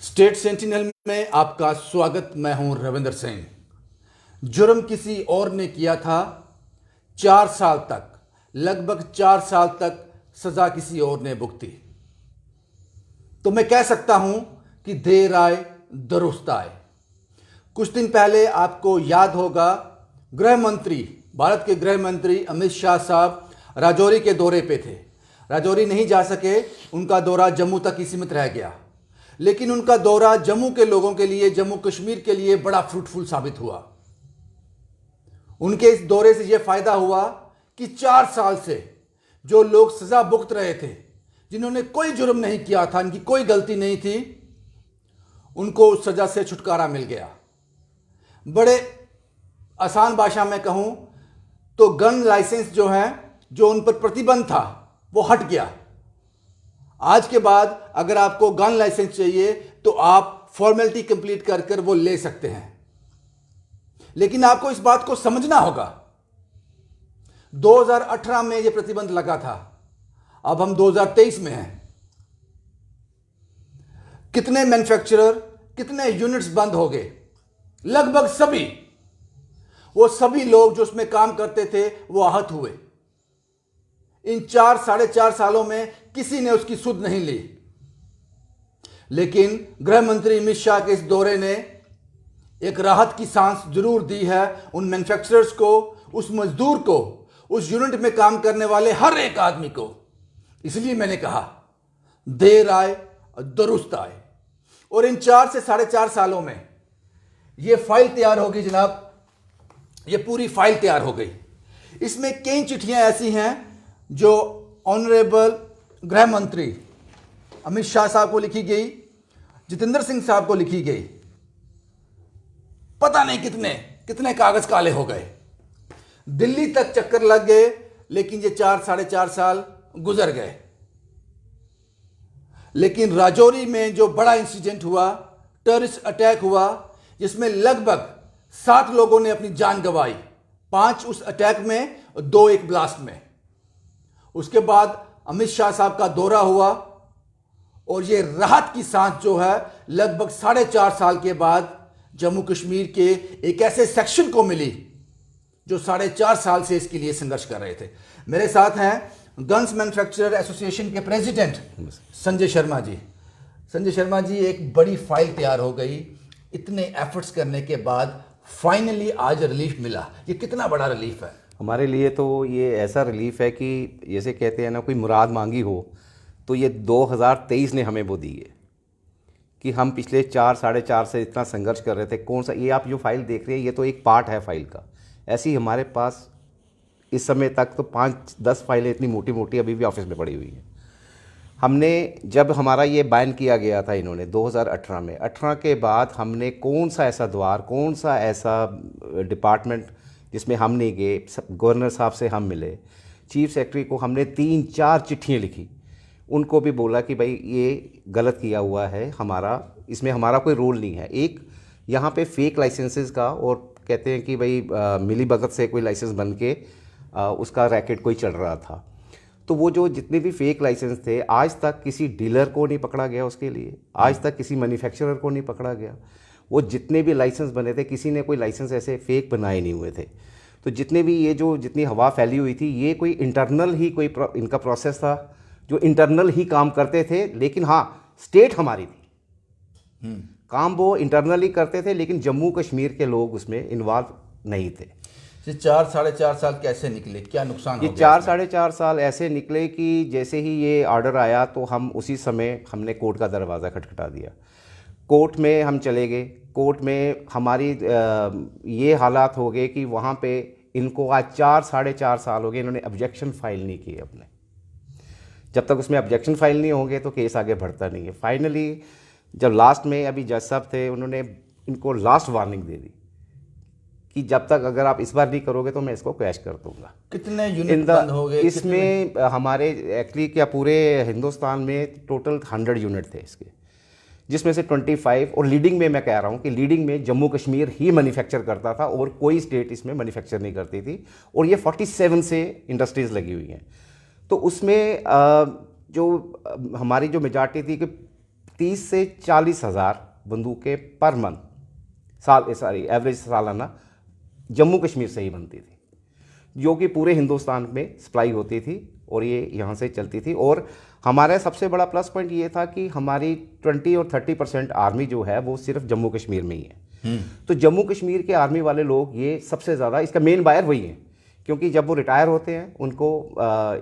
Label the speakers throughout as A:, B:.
A: State sentinel में आपका स्वागत। मैं हूं रविंद्र सिंह। जुर्म किसी और ने किया था। 4 साल तक, लगभग 4 साल तक सजा किसी और ने भुगती। तो मैं कह सकता हूं कि देर आए दुरुस्त आए। कुछ दिन पहले आपको याद होगा, गृह मंत्री, भारत के गृह मंत्री अमित शाह साहब राजौरी के दौरे पे थे। राजौरी नहीं जा सके, उनका दौरा जम्मू तक ही सीमित रह गया। लेकिन उनका दौरा जम्मू के लोगों के लिए, जम्मू कश्मीर के लिए बड़ा फ्रूटफुल साबित हुआ। उनके इस दौरे से यह फायदा हुआ कि 4 साल से जो लोग सजा भुगत रहे थे, जिन्होंने कोई जुर्म नहीं किया था, इनकी कोई गलती नहीं थी, उनको उस सजा से छुटकारा मिल गया। बड़े आसान भाषा में कहूं तो गन लाइसेंस जो है, जो उन पर प्रतिबंध था, वो हट गया। आज के बाद अगर आपको गन लाइसेंस चाहिए तो आप फॉर्मेलिटी कंप्लीट कर कर वो ले सकते हैं। लेकिन आपको इस बात को समझना होगा, 2018 में ये प्रतिबंध लगा था, अब हम 2023 में हैं। कितने मैन्युफैक्चरर, कितने यूनिट्स बंद हो गए? लगभग सभी। वो सभी लोग जो उसमें काम करते थे वो आहत हुए। इन 4-4.5 सालों में किसी ने उसकी सुध नहीं ली। लेकिन गृह मंत्री अमित शाह के इस दौरे ने एक राहत की सांस जरूर दी है उन मैन्युफैक्चरर्स को, उस मजदूर को, उस यूनिट में काम करने वाले हर एक आदमी को। इसलिए मैंने कहा, देर आए दुरुस्त आए। और इन 4 से 4.5 सालों में यह फाइल तैयार हो गई जनाब, ये पूरी फाइल तैयार हो गई। इसमें कई चिट्ठियां ऐसी हैं जो ऑनरेबल गृह मंत्री अमित शाह साहब को लिखी गई, जितेंद्र सिंह साहब को लिखी गई। पता नहीं कितने कितने कागज काले हो गए, दिल्ली तक चक्कर लग गए। लेकिन ये 4-4.5 साल गुजर गए। लेकिन राजौरी में जो बड़ा इंसिडेंट हुआ, टेररिस्ट अटैक हुआ, जिसमें लगभग 7 लोगों ने अपनी जान गंवाई, 5 उस अटैक में और 2 एक ब्लास्ट में। उसके बाद अमित शाह साहब का दौरा हुआ और ये राहत की सांस जो है, लगभग 4.5 साल के बाद जम्मू कश्मीर के एक ऐसे सेक्शन को मिली जो 4.5 साल से इसके लिए संघर्ष कर रहे थे। मेरे साथ हैं गन्स मैन्युफैक्चरर एसोसिएशन के प्रेसिडेंट संजय शर्मा जी। संजय शर्मा जी, एक बड़ी फाइल तैयार हो गई, इतने एफर्ट्स करने के बाद फाइनली आज रिलीफ मिला। ये कितना बड़ा रिलीफ है
B: हमारे लिए? तो ये ऐसा रिलीफ है कि जैसे कहते हैं ना, कोई मुराद मांगी हो, तो ये 2023 ने हमें वो दी है कि हम पिछले 4-4.5 से इतना संघर्ष कर रहे थे। कौन सा, ये आप जो फाइल देख रहे हैं, ये तो एक पार्ट है फाइल का। ऐसे ही हमारे पास इस समय तक तो 5-10 फाइलें इतनी मोटी मोटी अभी भी ऑफिस में पड़ी हुई हैं। हमने, जब हमारा ये बैन किया गया था इन्होंने 2018 में, 18 के बाद हमने कौन सा ऐसा द्वार, कौन सा ऐसा डिपार्टमेंट जिसमें हम नहीं गए। गवर्नर साहब से हम मिले, चीफ सेक्रेटरी को हमने 3-4 चिट्ठियाँ लिखी, उनको भी बोला कि भाई ये गलत किया हुआ है, हमारा इसमें हमारा कोई रोल नहीं है। एक यहाँ पे फेक लाइसेंसेस का, और कहते हैं कि भाई मिली भगत से कोई लाइसेंस बन के उसका रैकेट कोई चल रहा था। तो वो जो जितने भी फेक लाइसेंस थे, आज तक किसी डीलर को नहीं पकड़ा गया उसके लिए, आज तक किसी मैन्युफैक्चरर को नहीं पकड़ा गया। वो जितने भी लाइसेंस बने थे, किसी ने कोई लाइसेंस ऐसे फेक बनाए नहीं हुए थे। तो जितने भी ये जो जितनी हवा फैली हुई थी, ये कोई इंटरनल ही कोई इनका प्रोसेस था, जो इंटरनल ही काम करते थे। लेकिन हाँ, स्टेट हमारी थी, काम वो इंटरनली करते थे, लेकिन जम्मू कश्मीर के लोग उसमें इन्वॉल्व नहीं थे।
A: ये 4-4.5 साल कैसे निकले? क्या नुकसान हो
B: ये
A: गया?
B: 4-4.5 साल ऐसे निकले कि जैसे ही ये ऑर्डर आया तो हम उसी समय हमने कोर्ट का दरवाज़ा खटखटा दिया। कोर्ट में हम चले गए। कोर्ट में हमारी ये हालात हो गए कि वहाँ पे इनको आज 4-4.5 साल हो गए, इन्होंने ऑब्जेक्शन फाइल नहीं किए अपने। जब तक उसमें ऑब्जेक्शन फाइल नहीं होंगे तो केस आगे बढ़ता नहीं है। फाइनली जब लास्ट में अभी जज साहब थे, उन्होंने इनको लास्ट वार्निंग दे दी कि जब तक अगर आप इस बार नहीं करोगे तो मैं इसको क्रैश कर दूंगा।
A: कितने यूनिट बंद हो गए?
B: इसमें हमारे एक्चुअली क्या पूरे हिंदुस्तान में टोटल 100 यूनिट थे इसके, जिसमें से 25, और लीडिंग में मैं कह रहा हूँ कि लीडिंग में जम्मू कश्मीर ही मैन्युफैक्चर करता था और कोई स्टेट इसमें मैन्युफैक्चर नहीं करती थी। और ये 47 से इंडस्ट्रीज़ लगी हुई हैं। तो उसमें जो हमारी जो मेजॉरिटी थी कि 30 से 40 हज़ार बंदूकें पर मंथ एवरेज सालाना जम्मू कश्मीर से ही बनती थी, जो कि पूरे हिंदुस्तान में सप्लाई होती थी और ये यहाँ से चलती थी। और हमारा सबसे बड़ा प्लस पॉइंट ये था कि हमारी 20 और 30% आर्मी जो है वो सिर्फ जम्मू कश्मीर में ही है। तो जम्मू कश्मीर के आर्मी वाले लोग ये सबसे ज़्यादा इसका मेन बायर वही हैं, क्योंकि जब वो रिटायर होते हैं उनको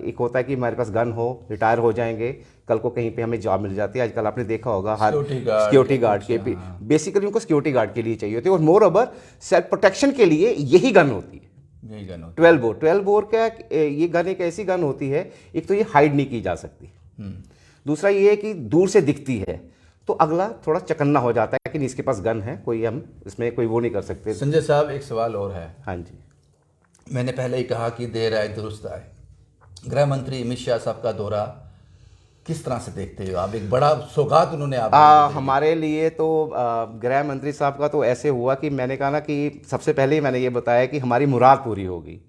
B: एक होता है कि हमारे पास गन हो, रिटायर हो जाएंगे, कल को कहीं पे हमें जॉब मिल जाती है। आजकल आपने देखा होगा हर सिक्योरिटी गार्ड के बेसिकली उनको सिक्योरिटी गार्ड के लिए चाहिए होती है, और मोर ओवर सेल्फ प्रोटेक्शन के लिए यही गन होती है। 12 बोर का ये गन एक ऐसी गन होती है, एक तो ये हाइड नहीं की जा सकती, दूसरा ये है कि दूर से दिखती है, तो अगला थोड़ा चकन्ना हो जाता है कि इसके पास गन है, कोई हम इसमें कोई वो नहीं कर सकते।
A: संजय साहब, एक सवाल और है।
B: हाँ जी,
A: मैंने पहले ही कहा कि देर आए दुरुस्त आए। गृह मंत्री अमित शाह साहब का दौरा किस तरह से देखते हो आप? एक बड़ा सौगात उन्होंने
B: हमारे लिए तो गृह मंत्री साहब का तो ऐसे हुआ कि मैंने कहा ना कि सबसे पहले ही मैंने ये बताया कि हमारी मुराद पूरी होगी।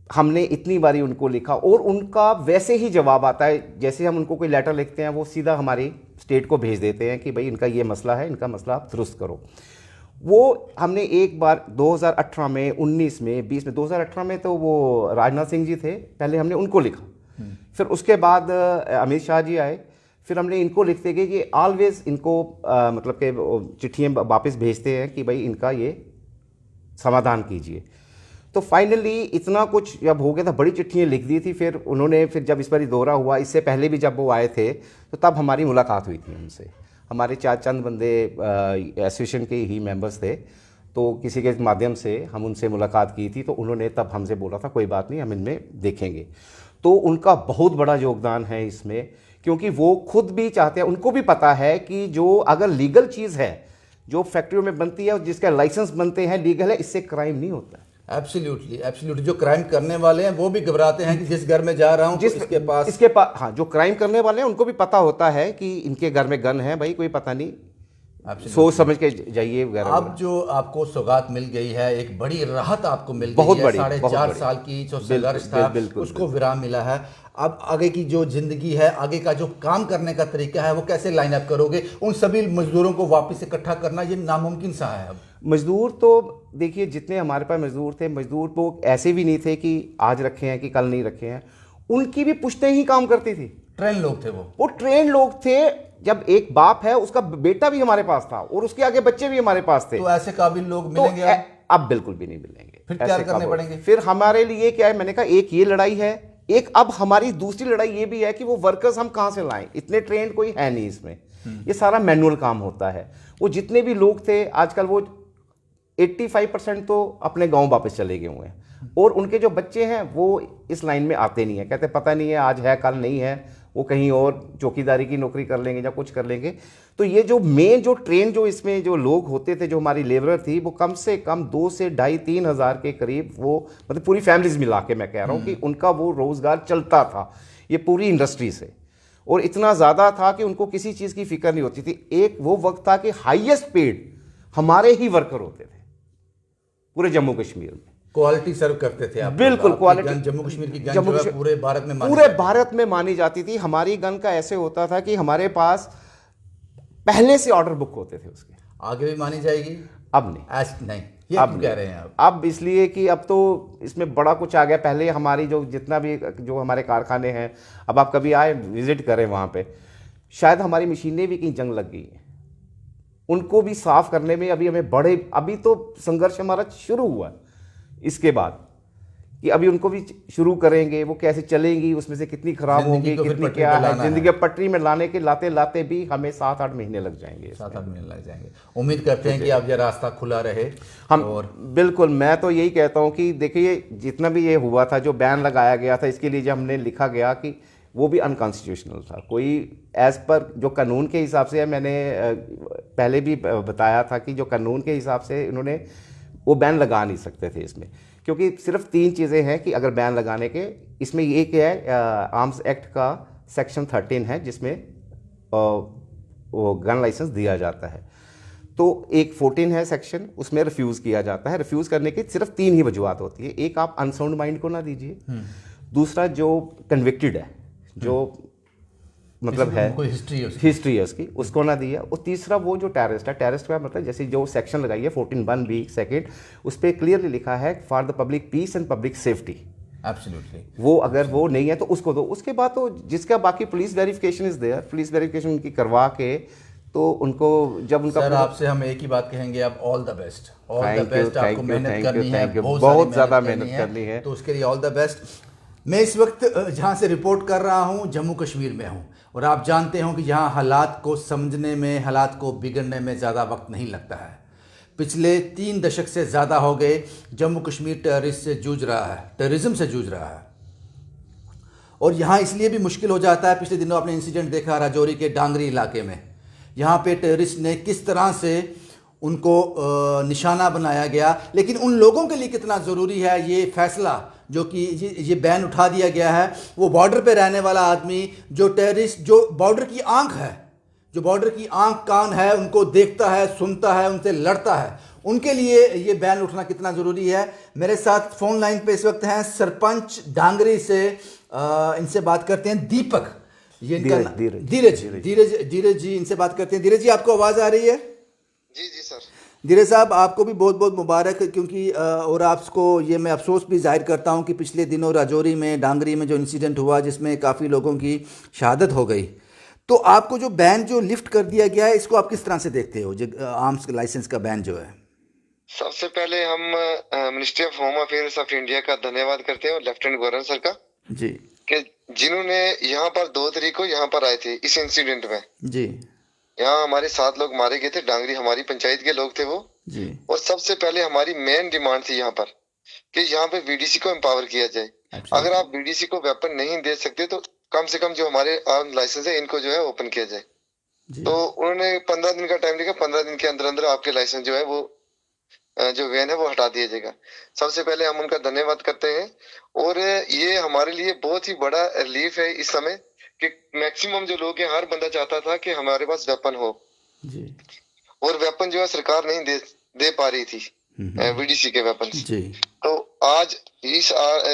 B: हमने इतनी बारी उनको लिखा और उनका वैसे ही जवाब आता है, जैसे हम उनको कोई लेटर लिखते हैं वो सीधा हमारी स्टेट को भेज देते हैं कि भाई इनका ये मसला है, इनका मसला आप दुरुस्त करो। वो हमने एक बार 2018 में, 19 में, 20 में, 2018 में तो वो राजनाथ सिंह जी थे, पहले हमने उनको लिखा, फिर उसके बाद अमित शाह जी आए, फिर हमने इनको लिखते गए कि ऑलवेज इनको मतलब के चिट्ठियाँ वापस भेजते हैं कि भाई इनका ये समाधान कीजिए। तो फाइनली इतना कुछ जब हो गया था, बड़ी चिट्ठियाँ लिख दी थी, फिर उन्होंने, फिर जब इस पर दौरा हुआ, इससे पहले भी जब वो आए थे तो तब हमारी मुलाकात हुई थी उनसे। हमारे चार चंद बंदे एसोसिएशन के ही मेंबर्स थे, तो किसी के माध्यम से हम उनसे मुलाकात की थी, तो उन्होंने तब हमसे बोला था कोई बात नहीं, हम इनमें देखेंगे। तो उनका बहुत बड़ा योगदान है इसमें, क्योंकि वो खुद भी चाहते हैं, उनको भी पता है कि जो अगर लीगल चीज़ है जो फैक्ट्रियों में बनती है और जिसका लाइसेंस बनते हैं लीगल है, इससे क्राइम नहीं होता।
A: एब्सोल्युटली जो क्राइम करने वाले हैं वो भी घबराते हैं कि जिस घर में जा रहा हूं तो इसके पास
B: हाँ, जो क्राइम करने वाले हैं उनको भी पता होता है कि इनके घर में गन है, भाई कोई पता नहीं, सोच समझ के जाइए।
A: अब जो आपको सौगात मिल गई है, एक बड़ी राहत आपको मिल गई
B: बहुत
A: है,
B: बड़ी,
A: 4.5 साल की जो संघर्ष था उसको विराम मिला है। अब आगे की जो जिंदगी है, आगे का जो काम करने का तरीका है, वो कैसे लाइन अप करोगे? उन सभी मजदूरों को वापस इकट्ठा करना ये नामुमकिन सा है। अब
B: मजदूर तो देखिए, जितने हमारे पास मजदूर थे, मजदूर तो ऐसे भी नहीं थे कि आज रखे हैं कि कल नहीं रखे हैं, उनकी भी पुश्तें ही काम करती थी।
A: ट्रेन लोग थे, वो
B: ट्रेन लोग थे। जब एक बाप है, उसका बेटा भी हमारे पास था और उसके आगे बच्चे भी हमारे पास थे।
A: तो ऐसे काबिल लोग मिलेंगे
B: अब बिल्कुल भी नहीं मिलेंगे।
A: फिर क्या करने पड़ेंगे?
B: फिर हमारे लिए क्या है, मैंने कहा एक ये लड़ाई है, एक अब हमारी दूसरी लड़ाई ये भी है कि वो वर्कर्स हम कहां से लाएं, इतने ट्रेन कोई है नहीं इसमें, ये सारा मैनुअल काम होता है। वो जितने भी लोग थे आजकल वो 85% तो अपने गांव वापस चले गए हुए हैं, और उनके जो बच्चे हैं वो इस लाइन में आते नहीं है, कहते पता नहीं है आज है कल नहीं है, वो कहीं और चौकीदारी की नौकरी कर लेंगे या कुछ कर लेंगे। तो ये जो मेन जो ट्रेन जो इसमें जो लोग होते थे, जो हमारी लेबरर थी, वो कम से कम 2 से 2.5-3 हज़ार के करीब, वो मतलब पूरी फैमिलीज मिला के मैं कह रहा हूँ कि उनका वो रोज़गार चलता था ये पूरी इंडस्ट्री से, और इतना ज़्यादा था कि उनको किसी चीज़ की फिक्र नहीं होती थी। एक वो वक्त था कि हाईएस्ट पेड हमारे ही वर्कर होते थे पूरे जम्मू कश्मीर में,
A: क्वालिटी सर्व करते थे आप।
B: बिल्कुल क्वालिटी।
A: जम्मू कश्मीर की गन जो है पूरे भारत में
B: मानी जाती थी। हमारी गन का ऐसे होता था कि हमारे पास पहले से ऑर्डर बुक होते थे उसके।
A: आगे भी मानी जाएगी?
B: अब नहीं,
A: नहीं, ये अब कह रहे हैं
B: अब इसलिए कि अब तो इसमें बड़ा कुछ आ गया। पहले हमारी जो जितना भी जो हमारे कारखाने हैं, अब आप कभी आए विजिट करें वहाँ पे, शायद हमारी मशीनें भी कहीं जंग लग गई हैं, उनको भी साफ करने में अभी हमें अभी तो संघर्ष हमारा शुरू हुआ है। इसके बाद कि अभी उनको भी शुरू करेंगे, वो कैसे चलेंगी, उसमें से कितनी खराब होंगी, कितनी क्या है, जिंदगी पटरी में लाते भी हमें 7-8 महीने लग जाएंगे।
A: 7-8 महीने लग जाएंगे। उम्मीद करते हैं कि अब यह रास्ता खुला रहे।
B: और बिल्कुल, मैं तो यही कहता हूँ कि देखिए जितना भी ये हुआ था, जो बैन लगाया गया था, इसके लिए जब हमने लिखा गया कि वो भी अनकॉन्स्टिट्यूशनल था, कोई एज पर जो कानून के हिसाब से, मैंने पहले भी बताया था कि जो कानून के हिसाब से उन्होंने वो बैन लगा नहीं सकते थे इसमें, क्योंकि सिर्फ 3 चीज़ें हैं कि अगर बैन लगाने के, इसमें ये क्या है, आर्म्स एक्ट का सेक्शन 13 है जिसमें वो गन लाइसेंस दिया जाता है। तो एक 14 है सेक्शन, उसमें रिफ्यूज़ किया जाता है। रिफ्यूज़ करने की सिर्फ 3 ही वजूहत होती है। एक, आप अनसाउंड माइंड को ना दीजिए। दूसरा, जो कन्विक्टेड है, जो मतलब है,
A: कोई हिस्ट्री है उसकी।
B: हिस्ट्री है उसकी, उसको ना दिया। और तीसरा वो जो टेररिस्ट है, टेररिस्ट का मतलब जैसे जो सेक्शन लगाई है 14(1)(b) सेकेंड, उस पर क्लियरली लिखा है for the public piece and public safety.
A: Absolutely.
B: वो अगर वो नहीं है तो उसको दो। उसके बाद तो जिसका बाकी police verification is there, police verification उनकी करवा के तो उनको जब उनका
A: सर आपसे हम एक ही बात कहेंगे, आप all the best, all the
B: Thank you,
A: best. आपको
B: thank you,
A: मेहनत
B: thank you,
A: करनी है,
B: thank you।
A: बहुत
B: बहुत
A: सारी
B: ज़्यादा
A: मेहनत
B: मेहनत करनी है।
A: तो उसके लिए ऑल द बेस्ट। मैं इस वक्त जहाँ से रिपोर्ट कर रहा हूँ जम्मू कश्मीर में हूँ, और आप जानते हो कि यहाँ हालात को समझने में, हालात को बिगड़ने में ज़्यादा वक्त नहीं लगता है। पिछले 3 दशक से ज़्यादा हो गए जम्मू कश्मीर टेररिस्ट से जूझ रहा है, टेररिज्म से जूझ रहा है। और यहाँ इसलिए भी मुश्किल हो जाता है, पिछले दिनों आपने इंसिडेंट देखा राजौरी के डांगरी इलाके में, यहाँ पे टेररिस्ट ने किस तरह से उनको निशाना बनाया गया। लेकिन उन लोगों के लिए कितना ज़रूरी है ये फैसला जो कि ये बैन उठा दिया गया है। वो बॉर्डर पे रहने वाला आदमी, जो टेररिस्ट, जो बॉर्डर की आंख है, जो बॉर्डर की आंख कान है, उनको देखता है, सुनता है, उनसे लड़ता है, उनके लिए ये बैन उठना कितना ज़रूरी है। मेरे साथ फ़ोन लाइन पे इस वक्त हैं सरपंच डांगरी से, इनसे बात करते हैं दीपक, ये इनका धीरज जी, इनसे बात करते हैं। धीरज जी, आपको आवाज़ आ रही है?
C: जी जी सर।
A: धीरज साहब, आपको भी बहुत बहुत मुबारक, क्योंकि और आपको ये मैं अफसोस भी जाहिर करता हूँ कि पिछले दिनों राजौरी में, डांगरी में जो इंसिडेंट हुआ जिसमें काफ़ी लोगों की शहादत हो गई, तो आपको जो बैन जो लिफ्ट कर दिया गया है, इसको आप किस तरह से देखते हो, जो आर्म्स लाइसेंस का बैन जो है?
C: सबसे पहले हम ministry of home affairs of India का धन्यवाद करते हैं और लेफ्टिनेंट गवर्नर सर का,
A: जी,
C: कि जिन्होंने यहाँ पर 2 तारीख को यहाँ पर आए थे इस इंसिडेंट में।
A: जी,
C: यहाँ हमारे 7 लोग मारे गए थे, डांगरी हमारी पंचायत के लोग थे वो।
A: जी,
C: और सबसे पहले हमारी मेन डिमांड थी यहाँ पर कि यहाँ पे बीडीसी को एम्पावर किया जाए। अगर आप बीडीसी को वेपन नहीं दे सकते तो कम से कम जो हमारे आर्म लाइसेंस है इनको जो है ओपन किया जाए। तो उन्होंने 15 दिन का टाइम लिखा, 15 दिन के अंदर अंदर आपके लाइसेंस जो है वो जो वैन है वो हटा दिया जाएगा। सबसे पहले हम उनका धन्यवाद करते हैं। और ये हमारे लिए बहुत ही बड़ा रिलीफ है इस समय कि मैक्सिमम जो लोग हैं, हर बंदा चाहता था कि हमारे पास वेपन हो,
A: जी,
C: और वेपन जो है सरकार नहीं दे पा रही थी, वीडीसी के वेपन।
A: जी।
C: तो आज इस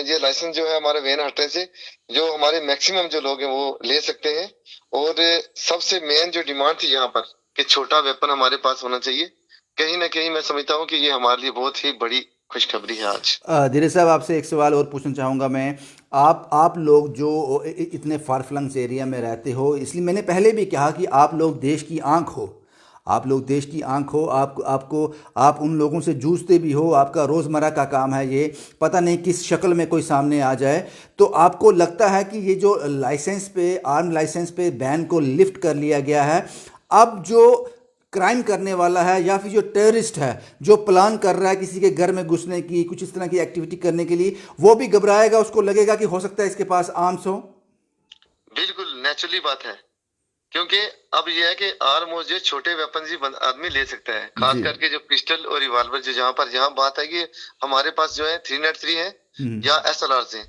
C: ये लाइसेंस जो है हमारे वैन हटने से जो हमारे मैक्सिमम जो लोग हैं वो ले सकते हैं। और सबसे मेन जो डिमांड थी यहाँ पर कि छोटा वेपन हमारे पास होना चाहिए, कहीं ना कहीं मैं समझता हूँ कि ये हमारे लिए बहुत ही बड़ी खुशखबरी है आज।
A: धीरज साहब, आपसे एक सवाल और पूछना चाहूँगा मैं। आप लोग जो इतने फार फ्लंग्स एरिया में रहते हो, इसलिए मैंने पहले भी कहा कि आप लोग देश की आंख हो, आप लोग देश की आंख हो। आप उन लोगों से जूझते भी हो, आपका रोज़मर्रा का काम है ये, पता नहीं किस शक्ल में कोई सामने आ जाए। तो आपको लगता है कि ये जो लाइसेंस पे, आर्म लाइसेंस पे बैन को लिफ्ट कर लिया गया है, अब जो क्राइम करने वाला है या फिर जो टेररिस्ट है जो प्लान कर रहा है किसी के घर में घुसने की, कुछ इस तरह की एक्टिविटी करने के लिए, वो भी घबराएगा, उसको लगेगा कि हो सकता है इसके पास आर्म्स हो?
C: बिल्कुल नेचुरली बात है, क्योंकि अब ये है कि आर्म जो छोटे वेपन ही आदमी ले सकता है, खास करके जो पिस्टल और रिवॉल्वर, जो यहाँ बात है कि हमारे पास जो है 303 है या SLR से,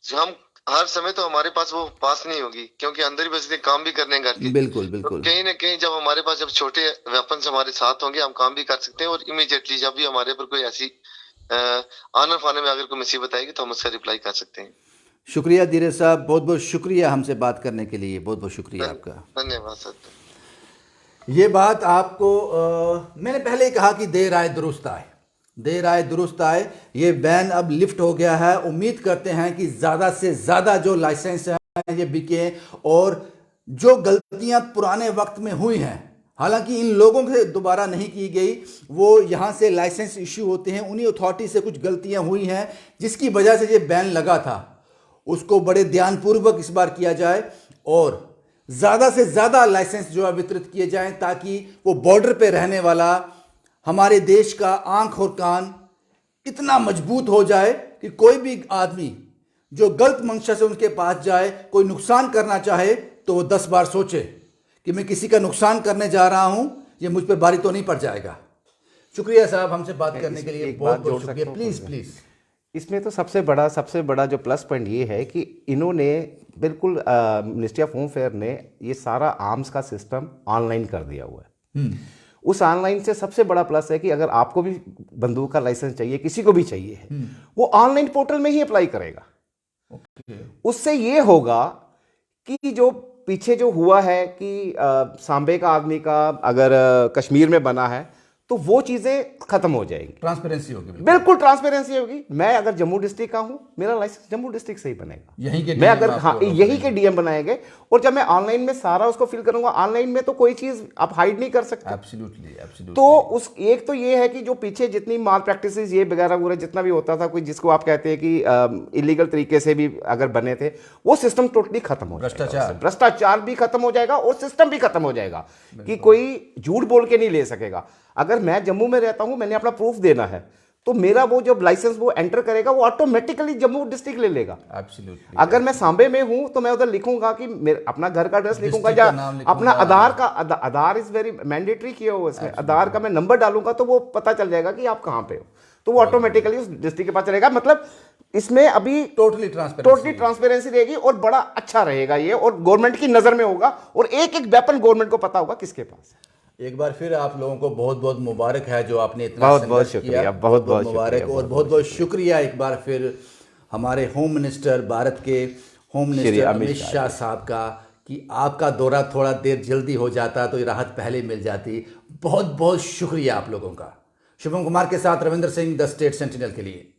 C: जो हम हर समय तो हमारे पास वो पास नहीं होगी, क्योंकि अंदर ही बस काम भी करने घर के।
A: बिल्कुल, बिल्कुल।
C: तो कहीं ना कहीं जब हमारे पास जब छोटे वेपन्स हमारे साथ होंगे, हम काम भी कर सकते हैं, और इमीडिएटली जब भी हमारे पर कोई ऐसी आने फाने में अगर कोई मुसीबत आएगी तो हम उसका रिप्लाई कर सकते हैं।
A: शुक्रिया धीरज साहब, बहुत बहुत शुक्रिया हमसे बात करने के लिए, बहुत बहुत शुक्रिया आपका।
C: धन्यवाद सर।
A: ये बात आपको मैंने पहले ही कहा कि देर आए दुरुस्त आए, देर आए दुरुस्त आए। ये बैन अब लिफ्ट हो गया है। उम्मीद करते हैं कि ज़्यादा से ज़्यादा जो लाइसेंस हैं ये बिके, और जो गलतियां पुराने वक्त में हुई हैं, हालांकि इन लोगों से दोबारा नहीं की गई, वो यहाँ से लाइसेंस इश्यू होते हैं, उन्हीं अथॉरिटी से कुछ गलतियां हुई हैं जिसकी वजह से ये बैन लगा था, उसको बड़े ध्यानपूर्वक इस बार किया जाए और ज़्यादा से ज़्यादा लाइसेंस जो है वितरित किए जाएं, ताकि वो बॉर्डर पे रहने वाला हमारे देश का आंख और कान इतना मजबूत हो जाए कि कोई भी आदमी जो गलत मंशा से उनके पास जाए, कोई नुकसान करना चाहे, तो वो 10 बार सोचे कि मैं किसी का नुकसान करने जा रहा हूं, ये मुझ पर भारी तो नहीं पड़ जाएगा। शुक्रिया साहब, हमसे बात करने के लिए बहुत बहुत शुक्रिया। Please please.
B: इसमें तो सबसे बड़ा जो प्लस पॉइंट ये है कि इन्होंने बिल्कुल मिनिस्ट्री ऑफ होम अफेयर ने ये सारा आर्म्स का सिस्टम ऑनलाइन कर दिया हुआ है। उस ऑनलाइन से सबसे बड़ा प्लस है कि अगर आपको भी बंदूक का लाइसेंस चाहिए, किसी को भी चाहिए है, वो ऑनलाइन पोर्टल में ही अप्लाई करेगा। उससे ये होगा कि जो पीछे जो हुआ है कि सांबे का आदमी का अगर कश्मीर में बना है तो वो चीज़ें खत्म हो जाएंगी,
A: ट्रांसपेरेंसी होगी,
B: बिल्कुल ट्रांसपेरेंसी होगी। मैं अगर जम्मू डिस्ट्रिक्ट का हूं, मेरा लाइसेंस जम्मू डिस्ट्रिक्ट से ही बनेगा,
A: यहीं के
B: मैं
A: DM
B: अगर हाँ
A: आपको
B: यही के डीएम बनाएंगे। और जब मैं ऑनलाइन में सारा उसको फिल करूंगा, ऑनलाइन में तो कोई चीज़ आप हाइड नहीं कर सकते।
A: Absolutely, absolutely.
B: तो उस एक तो ये है कि जो पीछे जितनी माल प्रैक्टिसेस ये वगैरह वगैरह जितना भी होता था, कोई जिसको आप कहते हैं कि इलीगल तरीके से भी अगर बने थे, वो सिस्टम टोटली खत्म हो जाएगा। भ्रष्टाचार भी खत्म हो जाएगा और सिस्टम भी खत्म हो जाएगा कि कोई झूठ बोल के नहीं ले सकेगा। अगर मैं जम्मू में रहता हूं, मैंने अपना प्रूफ देना है, तो मेरा वो जब लाइसेंस वो एंटर करेगा वो ऑटोमेटिकली जम्मू डिस्ट्रिक्ट ले लेगा।
A: एब्सोल्युटली।
B: अगर मैं सांबे में हूं तो मैं उधर लिखूंगा कि मेरा अपना घर का एड्रेस लिखूंगा या अपना आधार का, आधार इज वेरी मैंडेटरी किया हुआ इसमें, आधार का मैं नंबर डालूंगा तो वो पता चल जाएगा कि आप कहां पे हो, तो वो ऑटोमेटिकली उस डिस्ट्रिक्ट के पास चलेगा। मतलब इसमें अभी
A: टोटली
B: ट्रांसपेरेंसी रहेगी और बड़ा अच्छा रहेगा ये, और गवर्नमेंट की नजर में होगा और एक एक वेपन गवर्नमेंट को पता होगा किसके पास है।
A: एक बार फिर आप लोगों को बहुत बहुत मुबारक है जो आपने इतना
B: बहुत
A: संघर्ष
B: शुक्रिया,
A: किया।
B: बहुत बहुत
A: मुबारक
B: शुक्रिया,
A: और बहुत बहुत शुक्रिया एक बार फिर हमारे होम मिनिस्टर, भारत के होम मिनिस्टर अमित शाह साहब का, कि आपका दौरा थोड़ा देर जल्दी हो जाता तो ये राहत पहले मिल जाती। बहुत बहुत शुक्रिया आप लोगों का। शुभम कुमार के साथ Ravindra Singh, the state sentinel के लिए।